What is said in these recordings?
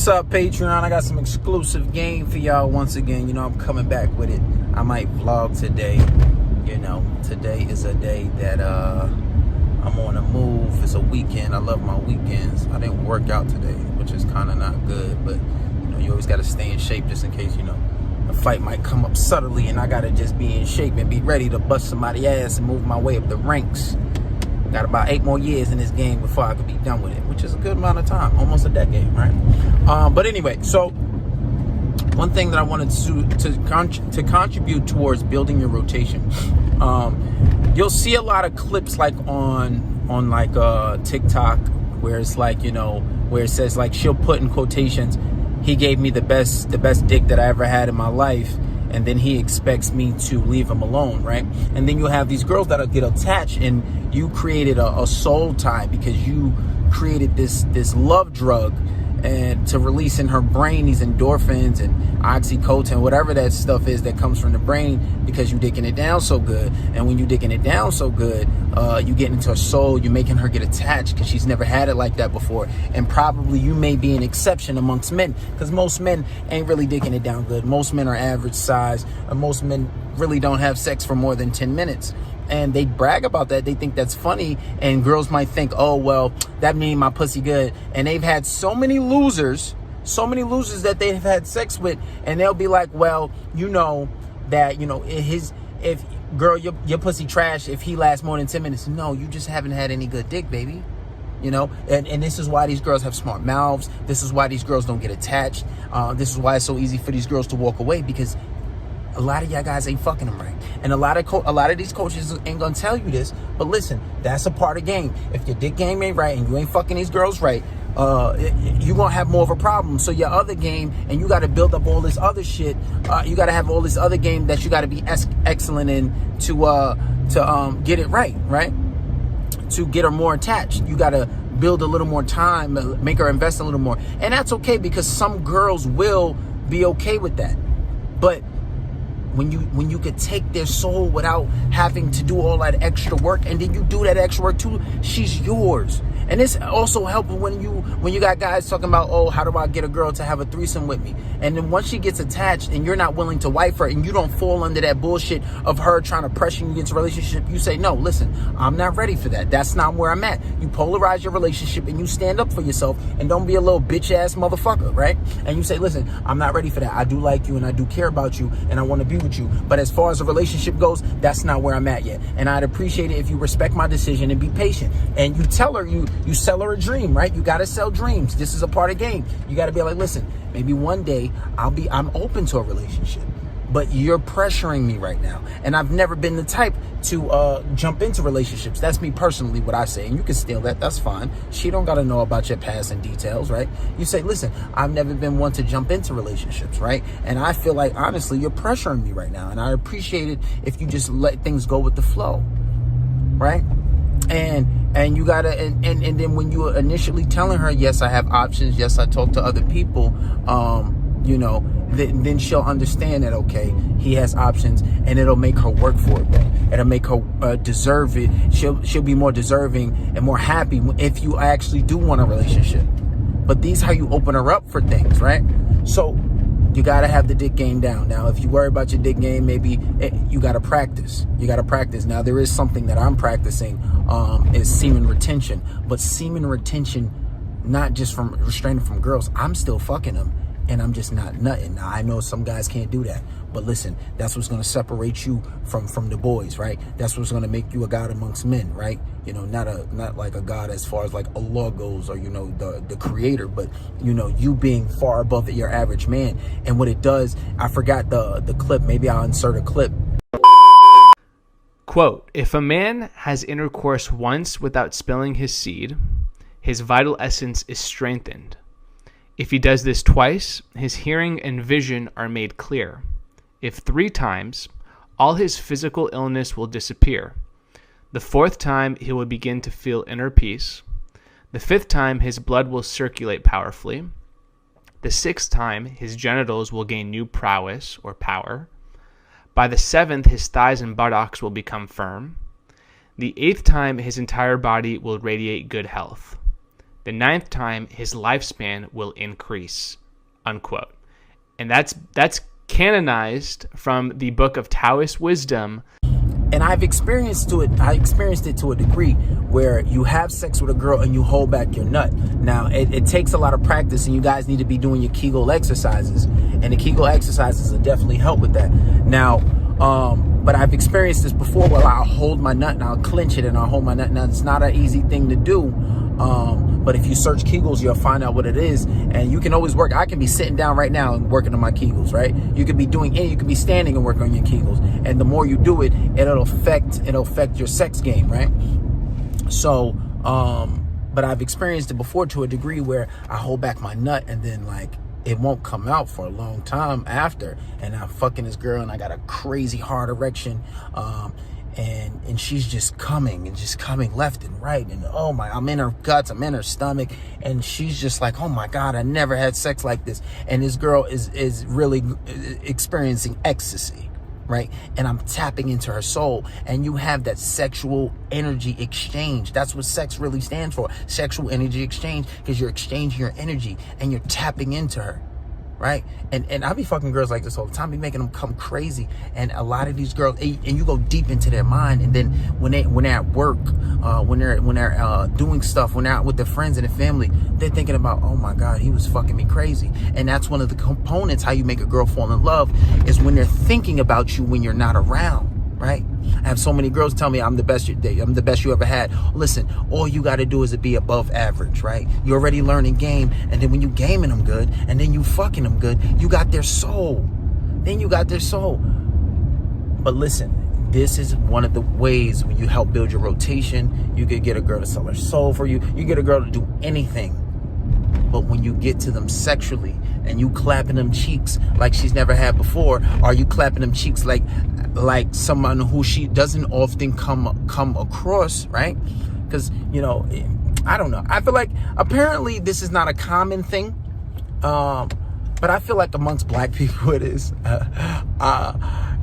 What's up, Patreon? I got some exclusive game for y'all once again. You know, I'm coming back with it. I might vlog today. You know, today is a day that I'm on a move. It's a weekend. I love my weekends. I didn't work out today, which is kind of not good. But, you know, you always got to stay in shape just in case, you know, a fight might come up subtly and I got to just be in shape and be ready to bust somebody's ass and move my way up the ranks. Got about 8 more years in this game before I could be done with it, which is a good amount of time, almost a decade, right? But anyway, so one thing that I wanted to contribute towards building your rotation, you'll see a lot of clips like on like TikTok where it's like, you know, where it says like she'll put in quotations, he gave me the best dick that I ever had in my life. And then he expects me to leave him alone, right? And then you have these girls that'll get attached, and you created a soul tie because you created this love drug, and to release in her brain these endorphins and oxytocin, whatever that stuff is that comes from the brain, because you dicking it down so good. And when you dicking it down so good, you get into her soul, you're making her get attached because she's never had it like that before. And probably you may be an exception amongst men, because most men ain't really dicking it down good. Most men are average size, and most men really don't have sex for more than 10 minutes. And they brag about that. They think that's funny. And girls might think, oh, well, that means my pussy good. And they've had so many losers that they've had sex with. And they'll be like, well, you know that, you know, if girl, your pussy trash if he lasts more than 10 minutes. No, you just haven't had any good dick, baby. You know, and this is why these girls have smart mouths. This is why these girls don't get attached. This is why it's so easy for these girls to walk away, because a lot of y'all guys ain't fucking them right. And a lot of these coaches ain't gonna tell you this, but listen, that's a part of game. If your dick game ain't right and you ain't fucking these girls right, you gonna have more of a problem. So your other game, and you gotta build up all this other shit, you gotta have all this other game that you gotta be excellent in to get it right? To get her more attached, you gotta build a little more time, make her invest a little more. And that's okay, because some girls will be okay with that. But when you could take their soul without having to do all that extra work, and then you do that extra work too, she's yours. And it's also helpful when you got guys talking about, oh, how do I get a girl to have a threesome with me? And then once she gets attached and you're not willing to wife her, and you don't fall under that bullshit of her trying to pressure you into a relationship, you say, no, listen, I'm not ready for that. That's not where I'm at. You polarize your relationship and you stand up for yourself, and don't be a little bitch ass motherfucker, right? And you say, listen, I'm not ready for that. I do like you and I do care about you and I want to be with you. But as far as a relationship goes, that's not where I'm at yet. And I'd appreciate it if you respect my decision and be patient. And you tell her, you sell her a dream, right? You got to sell dreams. This is a part of the game. You got to be like, listen, maybe one day I'm open to a relationship, but you're pressuring me right now. And I've never been the type to jump into relationships. That's me personally, what I say. And you can steal that. That's fine. She don't got to know about your past and details, right? You say, listen, I've never been one to jump into relationships, right? And I feel like, honestly, you're pressuring me right now. And I appreciate it if you just let things go with the flow, right? And you gotta, and then when you were initially telling her, yes, I have options, yes, I talk to other people, you know, then she'll understand that, okay, he has options, and it'll make her work for it. It'll make her deserve it. She'll be more deserving and more happy if you actually do want a relationship. But these how you open her up for things, right? So you got to have the dick game down. Now, if you worry about your dick game, maybe you got to practice. You got to practice. Now, there is something that I'm practicing, is semen retention. But semen retention, not just from restraining from girls. I'm still fucking them, and I'm just not nutting. Now, I know some guys can't do that. But listen, that's what's going to separate you from the boys, right? That's what's going to make you a god amongst men, right? You know, not like a god as far as like Allah goes, or, you know, the creator, but, you know, you being far above your average man. And what it does, I forgot the clip. Maybe I'll insert a clip. Quote, if a man has intercourse once without spilling his seed, his vital essence is strengthened. If he does this twice, his hearing and vision are made clear. If 3 times, all his physical illness will disappear. The 4th time, he will begin to feel inner peace. The 5th time, his blood will circulate powerfully. The 6th time, his genitals will gain new prowess or power. By the 7th, his thighs and buttocks will become firm. The 8th time, his entire body will radiate good health. The 9th time, his lifespan will increase, unquote. And that's canonized from the book of Taoist wisdom. And I experienced it to a degree where you have sex with a girl and you hold back your nut. Now, it takes a lot of practice, and you guys need to be doing your Kegel exercises. And the Kegel exercises will definitely help with that. Now, but I've experienced this before where I'll hold my nut and I'll clench it and I'll hold my nut. Now, it's not an easy thing to do. But if you search Kegels, you'll find out what it is. And you can always work. I can be sitting down right now and working on my Kegels, right? You could be standing and working on your Kegels. And the more you do it, it'll affect your sex game, right? So, but I've experienced it before to a degree where I hold back my nut and then like it won't come out for a long time after. And I'm fucking this girl and I got a crazy hard erection. And she's just coming left and right, and oh my, I'm in her guts, I'm in her stomach, and she's just like, oh my God, I never had sex like this. And this girl is really experiencing ecstasy, right? And I'm tapping into her soul, and you have that sexual energy exchange. That's what sex really stands for, sexual energy exchange, because you're exchanging your energy and you're tapping into her. Right? And I be fucking girls like this all the time, be making them come crazy. And a lot of these girls, and you go deep into their mind, and then when they're at work, when they're doing stuff, when they're out with their friends and their family, they're thinking about, oh my God, he was fucking me crazy. And that's one of the components how you make a girl fall in love, is when they're thinking about you when you're not around. Right? I have so many girls tell me I'm the best you ever had. Listen, all you got to do is be above average, right? You're already learning game, and then when you gaming them good, and then you fucking them good, you got their soul. But listen, this is one of the ways when you help build your rotation. You could get a girl to sell her soul for you. You get a girl to do anything. But when you get to them sexually and you clapping them cheeks like she's never had before, or you clapping them cheeks like someone who she doesn't often come across, right? Because, you know, I don't know. I feel like apparently this is not a common thing. But I feel like amongst black people it is.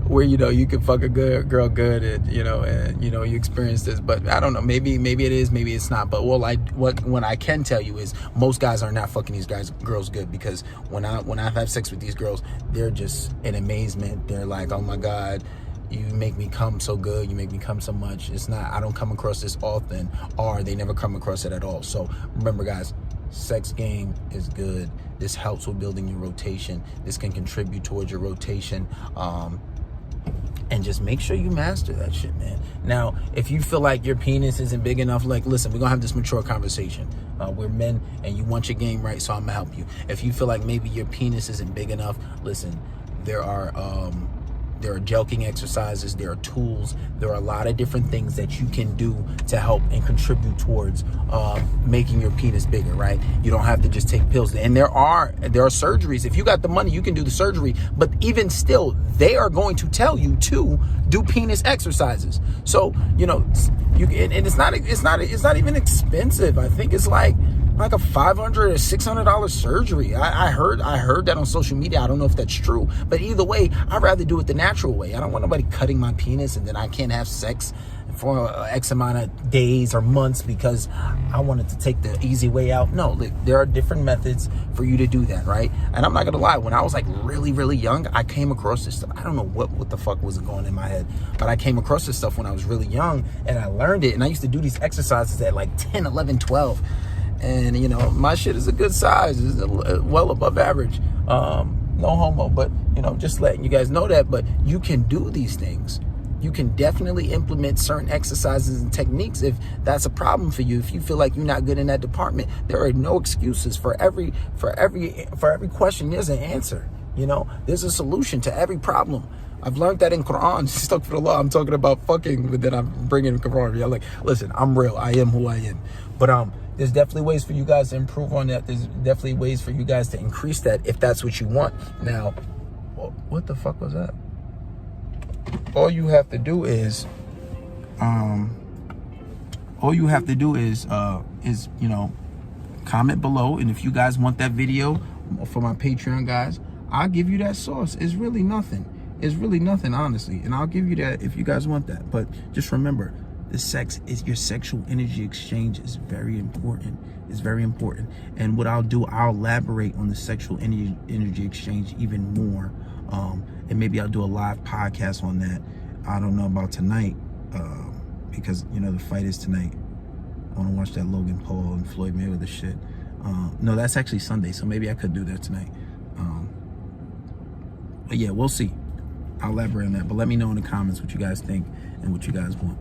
Where, you know, you can fuck a good girl good, and you experience this. But I don't know, maybe it is, maybe it's not. But what I can tell you is most guys are not fucking these girls good, because when I have sex with these girls, they're just in amazement. They're like, oh my God, you make me come so good, you make me come so much. It's not, I don't come across this often, or they never come across it at all. So remember, guys, sex game is good. This helps with building your rotation. This can contribute towards your rotation. And just make sure you master that shit, man. Now, if you feel like your penis isn't big enough, like, listen, we're gonna have this mature conversation. We're men, and you want your game right, so I'm gonna help you. If you feel like maybe your penis isn't big enough, listen, there are jelking exercises, there are tools, there are a lot of different things that you can do to help and contribute towards making your penis bigger, right? You don't have to just take pills. And there are surgeries. If you got the money, you can do the surgery. But even still, they are going to tell you to do penis exercises. So, you know, and it's not even expensive. I think it's like a $500 or $600 surgery. I heard that on social media. I don't know if that's true, but either way, I'd rather do it the natural way. I don't want nobody cutting my penis and then I can't have sex for X amount of days or months because I wanted to take the easy way out. No, there are different methods for you to do that, right? And I'm not gonna lie, when I was like really, really young, I came across this stuff. I don't know what the fuck was going in my head, but I came across this stuff when I was really young, and I learned it, and I used to do these exercises at like 10, 11, 12. And, you know, my shit is a good size. It's well above average. No homo, but, you know, just letting you guys know that. But you can do these things. You can definitely implement certain exercises and techniques if that's a problem for you. If you feel like you're not good in that department, there are no excuses. For every question, there's an answer. You know, there's a solution to every problem. I've learned that in Quran. Stuck for the law. I'm talking about fucking, but then I'm bringing Quran. Yeah, like, listen, I'm real. I am who I am. But there's definitely ways for you guys to improve on that. There's definitely ways for you guys to increase that if that's what you want. Now, what the fuck was that? All you have to do is, you know, comment below. And if you guys want that video for my Patreon guys, I'll give you that source. It's really nothing. It's really nothing, honestly. And I'll give you that if you guys want that. But just remember, your sexual energy exchange is very important. It's very important. And what I'll do, I'll elaborate on the sexual energy exchange even more. And maybe I'll do a live podcast on that. I don't know about tonight, because, you know, the fight is tonight. I want to watch that Logan Paul and Floyd Mayweather shit. No, that's actually Sunday, so maybe I could do that tonight. But yeah, we'll see. I'll elaborate on that. But let me know in the comments what you guys think and what you guys want.